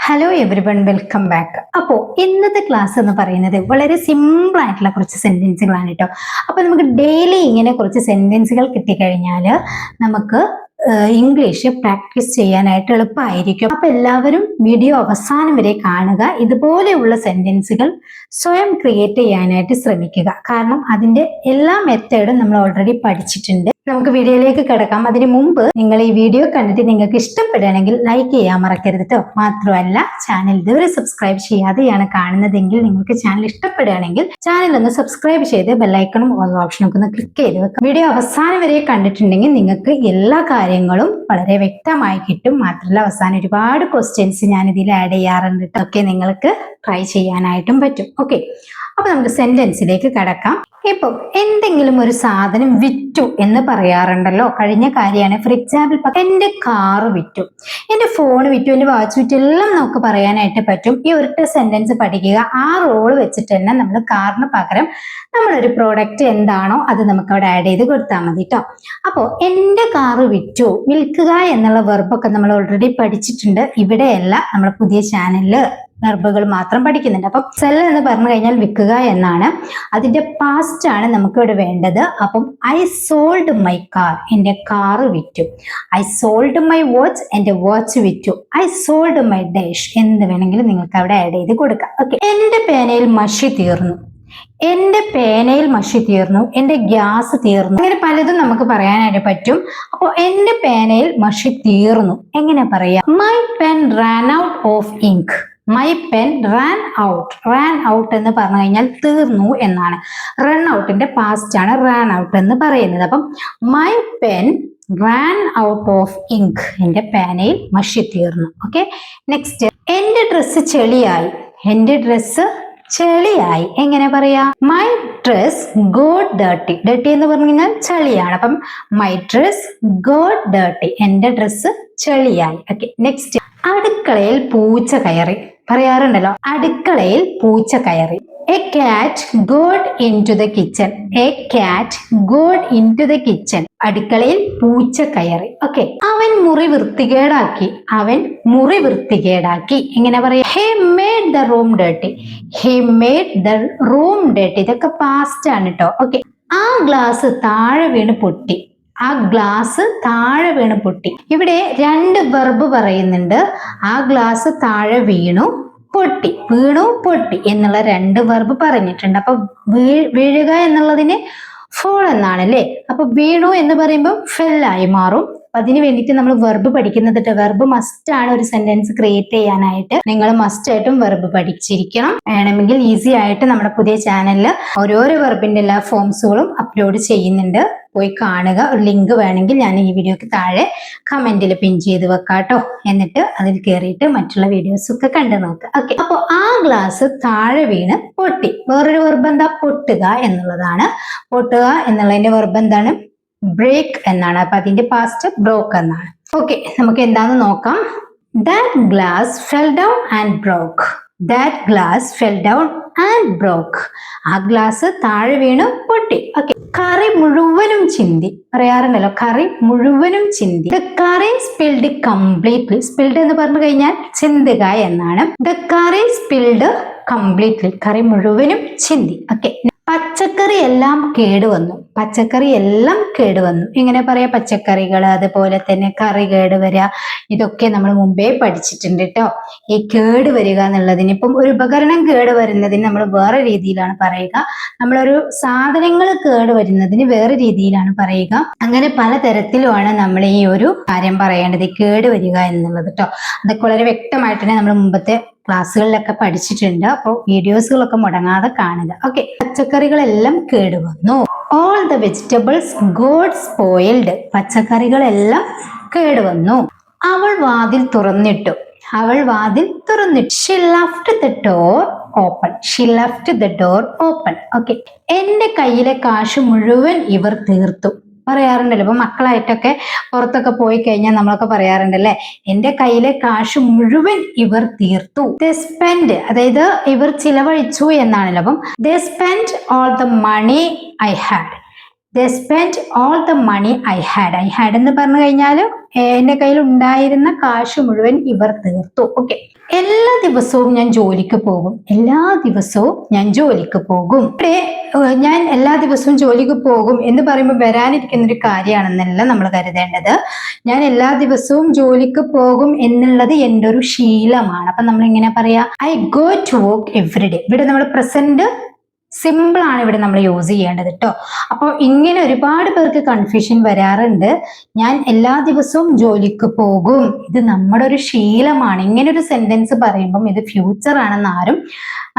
Hello everyone, welcome back. അപ്പോൾ ഇന്നത്തെ class എന്ന് പറയുന്നത് വളരെ സിമ്പിൾ ആയിട്ടുള്ള കുറച്ച് സെന്റൻസുകളാണ് കേട്ടോ. അപ്പോൾ നമുക്ക് ഡെയിലി ഇങ്ങനെ കുറച്ച് സെന്റൻസുകൾ കിട്ടിക്കഴിഞ്ഞാൽ നമുക്ക് ഇംഗ്ലീഷ് പ്രാക്ടീസ് ചെയ്യാനായിട്ട് എളുപ്പമായിരിക്കും. അപ്പൊ എല്ലാവരും വീഡിയോ അവസാനം വരെ കാണുക. ഇതുപോലെയുള്ള സെന്റൻസുകൾ സ്വയം ക്രിയേറ്റ് ചെയ്യാനായിട്ട് ശ്രമിക്കുക. കാരണം അതിന്റെ എല്ലാ മെത്തേഡും നമ്മൾ ഓൾറെഡി പഠിച്ചിട്ടുണ്ട്. നമുക്ക് വീഡിയോയിലേക്ക് കിടക്കാം. അതിന് മുമ്പ് നിങ്ങൾ ഈ വീഡിയോ കണ്ടിട്ട് നിങ്ങൾക്ക് ഇഷ്ടപ്പെടുകയാണെങ്കിൽ ലൈക്ക് ചെയ്യാൻ മറക്കരുത് കേട്ടോ. മാത്രമല്ല, ചാനൽ ഇതുവരെ സബ്സ്ക്രൈബ് ചെയ്യാതെയാണ് കാണുന്നതെങ്കിൽ നിങ്ങൾക്ക് ചാനൽ ഇഷ്ടപ്പെടുകയാണെങ്കിൽ ചാനൽ ഒന്ന് സബ്സ്ക്രൈബ് ചെയ്ത് ബെല്ലൈക്കണും ഓൾ ഓപ്ഷനും ഒന്ന് ക്ലിക്ക് ചെയ്ത് വെക്കാം. വീഡിയോ അവസാനം വരെ കണ്ടിട്ടുണ്ടെങ്കിൽ നിങ്ങൾക്ക് എല്ലാ കാര്യങ്ങളും വളരെ വ്യക്തമായി കിട്ടും. മാത്രമല്ല, അവസാനം ഒരുപാട് ക്വസ്റ്റ്യൻസ് ഞാൻ ഇതിൽ ആഡ് ചെയ്യാറുണ്ട്. ഒക്കെ നിങ്ങൾക്ക് ട്രൈ ചെയ്യാനായിട്ടും പറ്റും. ഓക്കെ, അപ്പൊ നമുക്ക് സെന്റൻസിലേക്ക് കടക്കാം. ഇപ്പം എന്തെങ്കിലും ഒരു സാധനം വിറ്റു എന്ന് പറയാറുണ്ടല്ലോ, കഴിഞ്ഞ കാര്യമാണ്. ഫോർ എക്സാമ്പിൾ, എന്റെ കാറ് വിറ്റു, എന്റെ ഫോൺ വിറ്റു, എന്റെ വാച്ച് വിറ്റു, എല്ലാം നമുക്ക് പറയാനായിട്ട് പറ്റും. ഈ ഒരൊറ്റ സെന്റൻസ് പഠിക്കുക. ആ റോള് വെച്ചിട്ട് തന്നെ നമ്മൾ കാറിന് പകരം നമ്മളൊരു പ്രോഡക്റ്റ് എന്താണോ അത് നമുക്ക് അവിടെ ആഡ് ചെയ്ത് കൊടുത്താൽ മതി കേട്ടോ. അപ്പോൾ എന്റെ കാറ് വിറ്റു, വിൽക്കുക എന്നുള്ള വെർബൊക്കെ നമ്മൾ ഓൾറെഡി പഠിച്ചിട്ടുണ്ട്. ഇവിടെയല്ല, നമ്മുടെ പുതിയ ചാനലില് വെർബുകൾ മാത്രം പഠിക്കുന്നുണ്ട്. അപ്പം സെൽ എന്ന് പറഞ്ഞു കഴിഞ്ഞാൽ വിൽക്കുക എന്നാണ്. അതിന്റെ പാസ്റ്റ് ആണ് നമുക്ക് ഇവിടെ വേണ്ടത്. അപ്പം ഐ സോൾഡ് മൈ കാർ, എന്റെ കാറ് വിറ്റു. ഐ സോൾഡ് മൈ വാച്ച്, എന്റെ വാച്ച് വിറ്റു. ഐ സോൾഡ് മൈ ഡാഷ് എന്ന് വേണമെങ്കിൽ നിങ്ങൾക്ക് അവിടെ ആഡ് ചെയ്ത് കൊടുക്കാം. ഓക്കെ, എന്റെ പേനയിൽ മഷി തീർന്നു, എന്റെ പേനയിൽ മഷി തീർന്നു, എന്റെ ഗ്യാസ് തീർന്നു. അങ്ങനെ പലതും നമുക്ക് പറയാനായിട്ട് പറ്റും. അപ്പോൾ എന്റെ പേനയിൽ മഷി തീർന്നു എങ്ങനെ പറയാം? My pen ran out of ink. My pen ran out. Ran out എന്ന് പറഞ്ഞു കഴിഞ്ഞാൽ തീർന്നു എന്നാണ്. റൺ ഔട്ടിന്റെ പാസ്റ്റ് ആണ് റാൻ ഔട്ട് എന്ന് പറയുന്നത്. അപ്പം my pen ran out of ink, എന്റെ പേനയിൽ മഷി തീർന്നു. ഓക്കെ, നെക്സ്റ്റ്, എന്റെ ഡ്രസ്സ് ചെളിയായി. എന്റെ ഡ്രസ്സ് ചെളിയായി എങ്ങനെ പറയാ? My dress got dirty. Dirty എന്ന് പറഞ്ഞു കഴിഞ്ഞാൽ ചളിയാണ്. അപ്പം മൈ ഡ്രസ് ഗോട്ട് ഡേർട്ടി, എന്റെ ഡ്രസ്സ് ചെളിയായി. ഓക്കെ, നെക്സ്റ്റ്, അടുക്കളയിൽ പൂച്ച കയറി. പറയാറുണ്ടല്ലോ, അടുക്കളയിൽ പൂച്ച കയറി. A cat got into the kitchen. A cat got into the kitchen, അടുക്കളയിൽ പൂച്ച കയറി. ഓക്കെ, അവൻ മുറി വൃത്തികേടാക്കി. അവൻ മുറി വൃത്തികേടാക്കി എങ്ങനെ പറയാം? He made the room dirty. He made the room dirty. ഇതൊക്കെ പാസ്റ്റ് ആണ് കേട്ടോ. ഓക്കെ, ആ ഗ്ലാസ് താഴെ വീണ് പൊട്ടി. ആ ഗ്ലാസ് താഴെ വീണ് പൊട്ടി. ഇവിടെ രണ്ട് വെർബ് പറയുന്നുണ്ട്. ആ ഗ്ലാസ് താഴെ വീണു, പൊട്ടി. വീണു, പൊട്ടി എന്നുള്ള രണ്ട് വെർബ് പറഞ്ഞിട്ടുണ്ട്. അപ്പൊ വീഴുക എന്നുള്ളതിന് ഫോൾ എന്നാണ് അല്ലേ. അപ്പൊ വീണു എന്ന് പറയുമ്പോൾ ഫെല്ലായി മാറും. അതിന് വേണ്ടിയിട്ട് നമ്മൾ വെർബ് പഠിക്കുന്നത്. വെർബ് മസ്റ്റ് ആണ് ഒരു സെന്റൻസ് ക്രിയേറ്റ് ചെയ്യാനായിട്ട്. നിങ്ങൾ മസ്റ്റ് ആയിട്ടും വെർബ് പഠിച്ചിരിക്കണം. വേണമെങ്കിൽ ഈസി ആയിട്ട് നമ്മുടെ പുതിയ ചാനലിൽ ഓരോരോ വെർബിന്റെ എല്ലാ ഫോംസുകളും അപ്ലോഡ് ചെയ്യുന്നുണ്ട്. പോയി കാണുക. ഒരു ലിങ്ക് വേണമെങ്കിൽ ഞാൻ ഈ വീഡിയോക്ക് താഴെ കമന്റിൽ പിൻ ചെയ്ത് വെക്കാട്ടോ. എന്നിട്ട് അതിൽ കയറിയിട്ട് മറ്റുള്ള വീഡിയോസ് ഒക്കെ കണ്ടു നോക്കുക. ഓക്കെ, അപ്പൊ ആ ഗ്ലാസ് താഴെ വീണ് പൊട്ടി. വേറൊരു വെർബ് എന്താ? പൊട്ടുക എന്നുള്ളതാണ്. പൊട്ടുക എന്നുള്ളതിന്റെ വെർബ് എന്താണ്? ബ്രേക്ക് എന്നാണ്. അപ്പൊ അതിന്റെ പാസ്റ്റ് ബ്രോക്ക് എന്നാണ്. ഓക്കെ, നമുക്ക് എന്താന്ന് നോക്കാം. That glass fell down and broke. That glass fell down and broke. ആ ഗ്ലാസ് താഴെ വീണു, പൊട്ടി. ഓക്കെ, കറി മുഴുവനും ചിന്തി. പറയാറുണ്ടല്ലോ, കറി മുഴുവനും ചിന്തി. The curry spilled completely. Spilled എന്ന് പറഞ്ഞു കഴിഞ്ഞാൽ ചിന്തുക എന്നാണ്. ദ കറി സ്പിൽഡ് കംപ്ലീറ്റ്ലി, കറി മുഴുവനും ചിന്തി. ഓക്കെ, പച്ചക്കറി എല്ലാം കേടുവന്നു. പച്ചക്കറി എല്ലാം കേടുവന്നു എങ്ങനെ പറയാ? പച്ചക്കറികൾ, അതുപോലെ തന്നെ കറി കേടുവരിക, ഇതൊക്കെ നമ്മൾ മുമ്പേ പഠിച്ചിട്ടുണ്ട് കേട്ടോ. ഈ കേട് വരിക എന്നുള്ളതിന്, ഇപ്പം ഒരു ഉപകരണം കേടുവരുന്നതിന് നമ്മൾ വേറെ രീതിയിലാണ് പറയുക. നമ്മളൊരു സാധനങ്ങൾ കേടുവരുന്നതിന് വേറെ രീതിയിലാണ് പറയുക. അങ്ങനെ പലതരത്തിലുമാണ് നമ്മൾ ഈ ഒരു കാര്യം പറയേണ്ടത്, കേടുവരിക എന്നുള്ളത് കേട്ടോ. അതൊക്കെ വളരെ വ്യക്തമായിട്ട് തന്നെ നമ്മൾ മുമ്പത്തെ ക്ലാസ്സുകളിലൊക്കെ പഠിച്ചിട്ടുണ്ട്. അപ്പോൾ വീഡിയോസുകളൊക്കെ മുടങ്ങാതെ കാണുക. ഓക്കെ, പച്ചക്കറികളെല്ലാം കേടുവന്നു. All the vegetables got spoiled. പച്ചക്കറികളെല്ലാം കേടുവന്നു. അവൾ വാതിൽ തുറന്നിട്ടു. അവൾ വാതിൽ തുറന്നിട്ടു. She left the door open. She left the door open. Okay, എന്റെ കയ്യിലെ കാശ് മുഴുവൻ ഇവർ തീർത്തു. പറയാറുണ്ടല്ലോ, ഇപ്പൊ മക്കളായിട്ടൊക്കെ പുറത്തൊക്കെ പോയി കഴിഞ്ഞാൽ നമ്മളൊക്കെ പറയാറുണ്ടല്ലേ, എന്റെ കയ്യിലെ കാശ് മുഴുവൻ ഇവർ തീർത്തു. ദേ സ്പെൻഡ്, അതായത് ഇവർ ചിലവഴിച്ചു എന്നാണല്ലോ. അപ്പം they spend all the money I had. They spend all the money I had. I had എന്ന് പറഞ്ഞു കഴിഞ്ഞാൽ എന്റെ കയ്യിൽ ഉണ്ടായിരുന്ന കാശ് മുഴുവൻ ഇവർ തീർത്തു. ഓക്കെ, എല്ലാ ദിവസവും ഞാൻ ജോലിക്ക് പോകും. എല്ലാ ദിവസവും ഞാൻ ജോലിക്ക് പോകും. ഇവിടെ ഞാൻ എല്ലാ ദിവസവും ജോലിക്ക് പോകും എന്ന് പറയുമ്പോൾ വരാനിരിക്കുന്ന ഒരു കാര്യമാണെന്നല്ല നമ്മൾ കരുതേണ്ടത്. ഞാൻ എല്ലാ ദിവസവും ജോലിക്ക് പോകും എന്നുള്ളത് എൻ്റെ ഒരു ശീലമാണ്. അപ്പൊ നമ്മൾ ഇങ്ങനെ പറയാ, I go to work every day. ഇവിടെ നമ്മൾ പ്രസന്റ് സിമ്പിൾ ആണ് ഇവിടെ നമ്മൾ യൂസ് ചെയ്യേണ്ടത് കേട്ടോ. അപ്പോൾ ഇങ്ങനെ ഒരുപാട് പേർക്ക് കൺഫ്യൂഷൻ വരാറുണ്ട്. ഞാൻ എല്ലാ ദിവസവും ജോലിക്ക് പോകും, ഇത് നമ്മുടെ ഒരു ശീലമാണ്. ഇങ്ങനെ ഒരു സെന്റൻസ് പറയുമ്പം ഇത് ഫ്യൂച്ചർ ആണെന്ന് ആരും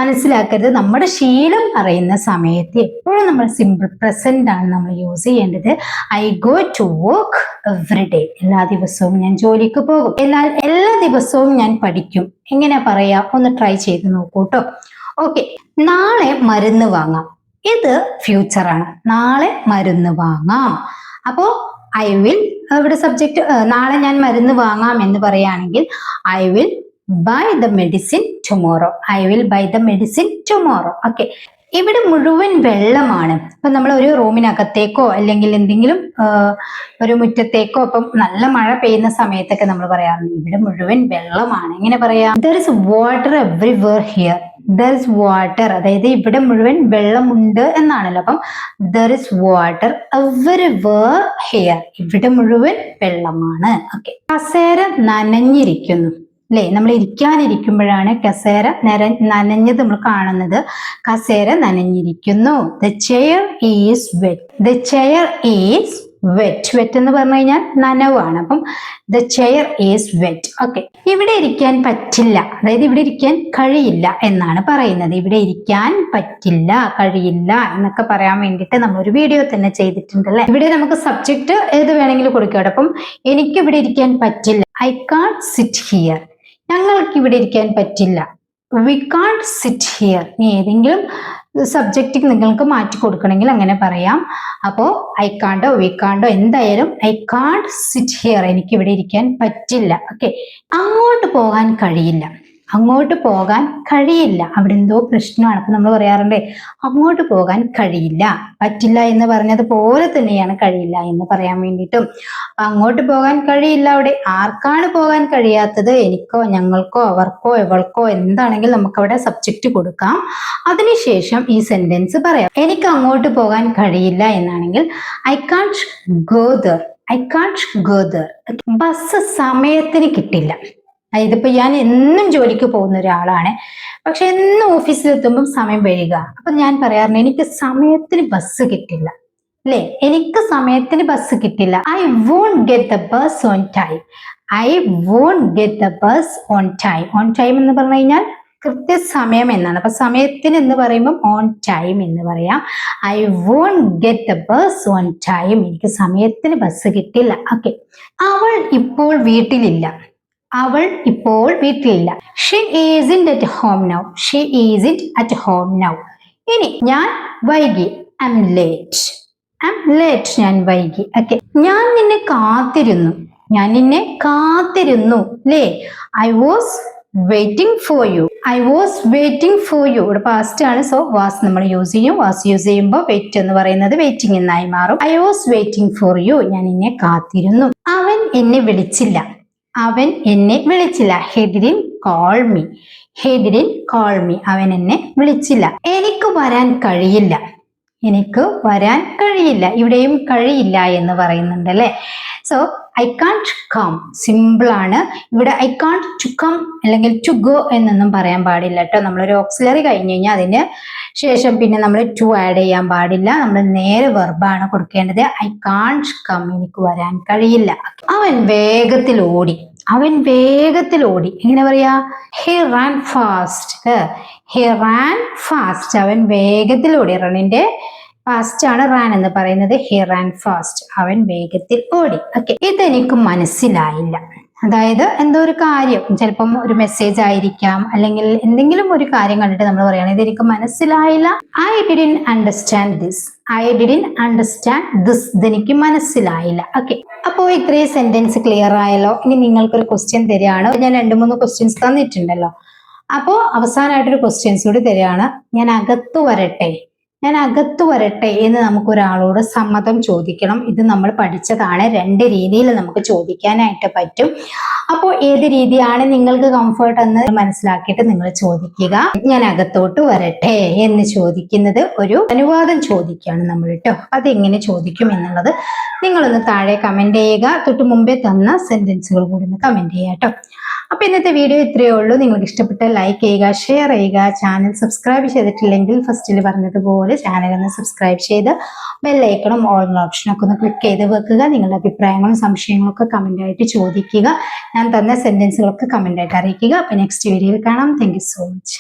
മനസ്സിലാക്കരുത്. നമ്മുടെ ശീലം പറയുന്ന സമയത്ത് എപ്പോഴും നമ്മൾ സിമ്പിൾ പ്രസന്റ് ആണ് നമ്മൾ യൂസ് ചെയ്യേണ്ടത്. I go to work every day. എല്ലാ ദിവസവും ഞാൻ ജോലിക്ക് പോകും. എന്നാൽ എല്ലാ ദിവസവും ഞാൻ പഠിക്കും. എങ്ങനെ പറയാ, ഒന്ന് ട്രൈ ചെയ്ത് നോക്കൂ കേട്ടോ. ഓക്കെ, നാളെ മരുന്ന് വാങ്ങാം. ഇത് ഫ്യൂച്ചർ ആണ്. നാളെ മരുന്ന് വാങ്ങാം. അപ്പോ ഐ വിൽ, ഇവിടെ സബ്ജക്റ്റ് നാളെ ഞാൻ മരുന്ന് വാങ്ങാം എന്ന് പറയുകയാണെങ്കിൽ I will buy the medicine tomorrow. I will buy the medicine tomorrow. Okay, ഇവിടെ മുഴുവൻ വെള്ളമാണ്. ഇപ്പൊ നമ്മൾ ഒരു റൂമിനകത്തേക്കോ അല്ലെങ്കിൽ എന്തെങ്കിലും ഒരു മുറ്റത്തേക്കോ ഇപ്പം നല്ല മഴ പെയ്യുന്ന സമയത്തൊക്കെ നമ്മൾ പറയാറുണ്ട് ഇവിടെ മുഴുവൻ വെള്ളമാണ്. എങ്ങനെ പറയാം, there is water everywhere here. There is water, അതായത് ഇവിടെ മുഴുവൻ വെള്ളമുണ്ട് എന്നാണല്ലോ. അപ്പം there is water everywhere here. ഇവിടെ മുഴുവൻ വെള്ളമാണ്. ഓക്കെ, കസേര നനഞ്ഞിരിക്കുന്നു അല്ലെ. നമ്മൾ ഇരിക്കാനിരിക്കുമ്പോഴാണ് കസേര നനഞ്ഞത് നമ്മൾ കാണുന്നത്. കസേര നനഞ്ഞിരിക്കുന്നു. The chair is wet. The chair is wet. Wet എന്ന് പറഞ്ഞു കഴിഞ്ഞാൽ നനവാണ്. അപ്പം the chair is wet. Okay, ഇവിടെ ഇരിക്കാൻ പറ്റില്ല, അതായത് ഇവിടെ ഇരിക്കാൻ കഴിയില്ല എന്നാണ് പറയുന്നത്. ഇവിടെ ഇരിക്കാൻ പറ്റില്ല, കഴിയില്ല എന്നൊക്കെ പറയാൻ വേണ്ടിയിട്ട് നമ്മൾ ഒരു വീഡിയോ തന്നെ ചെയ്തിട്ടുണ്ടല്ലേ. ഇവിടെ നമുക്ക് സബ്ജക്റ്റ് ഏത് വേണമെങ്കിലും കൊടുക്കാം. അപ്പം എനിക്ക് ഇവിടെ ഇരിക്കാൻ പറ്റില്ല, ഐ കാൺട്ട് സിറ്റ് ഹിയർ. ഞങ്ങൾക്ക് ഇവിടെ ഇരിക്കാൻ പറ്റില്ല, വി കാൺട്ട് സിറ്റ് ഹിയർ. ഏതെങ്കിലും സബ്ജക്റ്റ് നിങ്ങൾക്ക് മാറ്റി കൊടുക്കണമെങ്കിൽ അങ്ങനെ പറയാം. അപ്പോ ഐ കാണ്ടോ വി കാണ്ടോ എന്തായാലും ഐ കാൺട്ട് സിറ്റ് ഹിയർ, എനിക്ക് ഇവിടെ ഇരിക്കാൻ പറ്റില്ല. ഓക്കെ, അങ്ങോട്ട് പോകാൻ കഴിയില്ല. അങ്ങോട്ട് പോകാൻ കഴിയില്ല, അവിടെ എന്തോ പ്രശ്നമാണ്. അപ്പൊ നമ്മൾ പറയാറുണ്ട് അങ്ങോട്ട് പോകാൻ കഴിയില്ല. പറ്റില്ല എന്ന് പറഞ്ഞത് പോലെ തന്നെയാണ് കഴിയില്ല എന്ന് പറയാൻ വേണ്ടിയിട്ടും. അങ്ങോട്ട് പോകാൻ കഴിയില്ല, അവിടെ ആർക്കാണ് പോകാൻ കഴിയാത്തത്? എനിക്കോ, ഞങ്ങൾക്കോ, അവർക്കോ, എവൾക്കോ, എന്താണെങ്കിൽ നമുക്ക് അവിടെ സബ്ജക്റ്റ് കൊടുക്കാം. അതിനുശേഷം ഈ സെന്റൻസ് പറയാം. എനിക്ക് അങ്ങോട്ട് പോകാൻ കഴിയില്ല എന്നാണെങ്കിൽ I can't go there. I can't go there. Bus സമയത്തിന് കിട്ടില്ല. ഇതിപ്പോ ഞാൻ എന്നും ജോലിക്ക് പോകുന്ന ഒരാളാണ്, പക്ഷെ എന്നും ഓഫീസിലെത്തുമ്പോൾ സമയം വരിക. അപ്പൊ ഞാൻ പറയാറുണ്ട് എനിക്ക് സമയത്തിന് ബസ് കിട്ടില്ല അല്ലെ. എനിക്ക് സമയത്തിന് ബസ് കിട്ടില്ല. I won't get the bus on time. I won't get the bus on time. On time എന്ന് പറഞ്ഞു കഴിഞ്ഞാൽ കൃത്യസമയം എന്നാണ്. അപ്പൊ സമയത്തിന് എന്ന് പറയുമ്പോൾ ഓൺ ടൈം എന്ന് പറയാം. I won't get the bus on time. എനിക്ക് സമയത്തിന് ബസ് കിട്ടില്ല. ഓക്കെ, അവൾ ഇപ്പോൾ വീട്ടിലില്ല. അവൾ ഇപ്പോൾ വീട്ടിലില്ല. She isn't at home now. She isn't at home now. ഇനി ഞാൻ വൈകി, I am late. I am late, ഞാൻ വൈകി. ഓക്കെ, ഞാൻ നിന്നെ കാത്തിരുന്നു. ഞാൻ നിന്നെ കാത്തിരുന്നു അല്ലേ. I was waiting for you. I was waiting for you. ഇവിടെ പാസ്റ്റ് ആണ്, സോ വാസ് നമ്മൾ യൂസ് ചെയ്യും. വാസ് യൂസ് ചെയ്യുമ്പോൾ വെയിറ്റ് എന്ന് പറയുന്നത് വെയിറ്റിംഗ് എന്നായി മാറും. I was waiting for you, ഞാൻ നിന്നെ കാത്തിരുന്നു. അവൻ എന്നെ വിളിച്ചില്ല. അവൻ എന്നെ വിളിച്ചില്ല. He didn't call me. He didn't call me. അവൻ എന്നെ വിളിച്ചില്ല. എനിക്ക് വരാൻ കഴിയില്ല. എനിക്ക് വരാൻ കഴിയില്ല. ഇവിടെയും കഴിയില്ല എന്ന് പറയുന്നുണ്ട് അല്ലെ. So I can't come, simple ആണ്. ഇവിടെ ഐ കാൺട്ട് ടു കം അല്ലെങ്കിൽ ടു ഗോ എന്നൊന്നും പറയാൻ പാടില്ല കേട്ടോ. നമ്മളൊരു ഓക്സിലറി കഴിഞ്ഞ് കഴിഞ്ഞാൽ അതിന് ശേഷം പിന്നെ നമ്മൾ ടു ആഡ് ചെയ്യാൻ പാടില്ല. നമ്മൾ നേരെ വെർബാണ് കൊടുക്കേണ്ടത്. ഐ കാൺട്ട് കം, എനിക്ക് വരാൻ കഴിയില്ല. അവൻ വേഗത്തിൽ ഓടി. അവൻ വേഗത്തിൽ ഓടി. എങ്ങനെ പറയാ, he Rann fast. He Rann fast. അവൻ വേഗത്തിൽ ഓടി. റണ്ണിന്റെ ഫാസ്റ്റ് ആണ് റാൻ എന്ന് പറയുന്നത്. He Rann fast. അവൻ വേഗത്തിൽ ഓടി. ഓക്കെ, ഇതെനിക്ക് മനസ്സിലായില്ല. അതായത് എന്തോ ഒരു കാര്യം, ചിലപ്പം ഒരു മെസ്സേജ് ആയിരിക്കാം, അല്ലെങ്കിൽ എന്തെങ്കിലും ഒരു കാര്യം കണ്ടിട്ട് നമ്മൾ പറയണം ഇതെനിക്ക് മനസ്സിലായില്ല. I didn't understand this. I didn't understand this. ഇതെനിക്ക് മനസ്സിലായില്ല. ഓക്കെ, അപ്പോ ഇത്രയും സെന്റൻസ് ക്ലിയർ ആയല്ലോ. ഇനി നിങ്ങൾക്കൊരു ക്വസ്റ്റ്യൻ തരികയാണ്. ഞാൻ 2-3 ക്വസ്റ്റ്യൻസ് തന്നിട്ടുണ്ടല്ലോ. അപ്പോ അവസാനമായിട്ടൊരു ക്വസ്റ്റ്യൻസ് കൂടി തരികയാണ്. ഞാൻ അകത്തു വരട്ടെ. ഞാൻ അകത്തു വരട്ടെ എന്ന് നമുക്ക് ഒരാളോട് സമ്മതം ചോദിക്കണം. ഇത് നമ്മൾ പഠിച്ചതാണ്. 2 രീതിയിൽ നമുക്ക് ചോദിക്കാനായിട്ട് പറ്റും. അപ്പോൾ ഏത് രീതിയാണ് നിങ്ങൾക്ക് കംഫർട്ട് എന്ന് മനസ്സിലാക്കിയിട്ട് നിങ്ങൾ ചോദിക്കുക. ഞാൻ അകത്തോട്ട് വരട്ടെ എന്ന് ചോദിക്കുന്നത് ഒരു അനുവാദം ചോദിക്കുകയാണ് നമ്മൾ കേട്ടോ. അതെങ്ങനെ ചോദിക്കും എന്നുള്ളത് നിങ്ങളൊന്ന് താഴെ കമന്റ് ചെയ്യുക. തൊട്ട് മുമ്പേ തന്ന സെന്റൻസുകൾ കൂടി ഒന്ന് കമന്റ് ചെയ്യുക കേട്ടോ. അപ്പൊ ഇന്നത്തെ വീഡിയോ ഇത്രയേ ഉള്ളൂ. നിങ്ങൾക്ക് ഇഷ്ടപ്പെട്ട ലൈക്ക് ചെയ്യുക, ഷെയർ ചെയ്യുക. ചാനൽ സബ്സ്ക്രൈബ് ചെയ്തിട്ടില്ലെങ്കിൽ ഫസ്റ്റിൽ പറഞ്ഞതുപോലെ ചാനൽ ഒന്ന് സബ്സ്ക്രൈബ് ചെയ്ത് ബെല്ലൈക്കണും ഓൾ ഓപ്ഷനൊക്കെ ഒന്ന് ക്ലിക്ക് ചെയ്ത് വെക്കുക. നിങ്ങളുടെ അഭിപ്രായങ്ങളും സംശയങ്ങളും ഒക്കെ കമന്റ് ആയിട്ട് ചോദിക്കുക. ഞാൻ തന്ന സെന്റൻസുകളൊക്കെ കമന്റ് ആയിട്ട് അറിയിക്കുക. അപ്പൊ നെക്സ്റ്റ് വീഡിയോയിൽ കാണാം. Thank you so much.